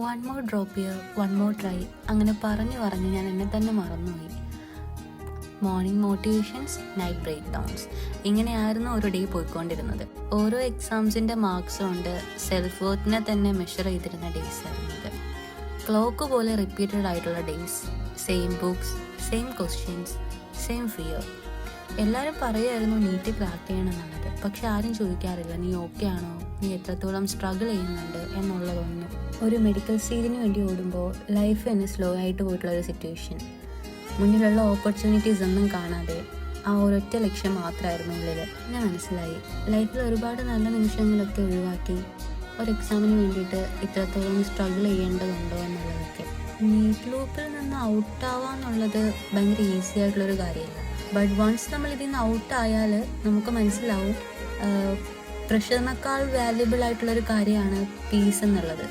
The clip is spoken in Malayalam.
One more drop year, one more try, അങ്ങനെ പറഞ്ഞ് ഞാൻ എന്നെ തന്നെ മറന്നുപോയി. Morning motivations, night breakdowns, ഇങ്ങനെയായിരുന്നു ഒരു ഡേ പോയിക്കൊണ്ടിരുന്നത്. ഓരോ എക്സാംസിൻ്റെ മാർക്സ് കൊണ്ട് സെൽഫ് വർത്തിനെ തന്നെ മെഷർ ചെയ്തിരുന്ന ഡേയ്സ് ആയിരുന്നു ഇത്. ക്ലോക്ക് പോലെ റിപ്പീറ്റഡ് ആയിട്ടുള്ള days, same books, same questions, same fear. എല്ലാവരും പറയുമായിരുന്നു നീറ്റ് ക്രാക്ക് ചെയ്യണം എന്നുള്ളത്, പക്ഷെ ആരും ചോദിക്കാറില്ല നീ ഓക്കെ ആണോ, നീ എത്രത്തോളം സ്ട്രഗിൾ ചെയ്യുന്നുണ്ട് എന്നുള്ളതൊന്നും. ഒരു മെഡിക്കൽ സീറ്റിന് വേണ്ടി ഓടുമ്പോൾ ലൈഫ് തന്നെ സ്ലോ ആയിട്ട് പോയിട്ടുള്ള ഒരു സിറ്റുവേഷൻ. മുന്നിലുള്ള ഓപ്പർച്യൂണിറ്റീസ് ഒന്നും കാണാതെ ആ ഒരൊറ്റ ലക്ഷ്യം മാത്രമായിരുന്നു ഉള്ളിൽ. ഞാൻ മനസ്സിലായി ലൈഫിൽ ഒരുപാട് നല്ല നിമിഷങ്ങളൊക്കെ ഒഴിവാക്കി ഒരു എക്സാമിന് വേണ്ടിയിട്ട് ഇത്രത്തോളം സ്ട്രഗിൾ ചെയ്യേണ്ടതുണ്ടോ എന്നുള്ളതൊക്കെ. നീറ്റ് ലൂപ്പിൽ നിന്ന് ഔട്ടാവാന്നുള്ളത് ഭയങ്കര ഈസി ആയിട്ടുള്ളൊരു കാര്യമല്ല. ബട്ട് വൺസ് നമ്മൾ ഇതിൽ നിന്ന് ഔട്ടായാൽ നമുക്ക് മനസ്സിലാവും പ്രഷറിനേക്കാൾ വാല്യുബിൾ ആയിട്ടുള്ളൊരു കാര്യമാണ് പീസ് എന്നുള്ളത്.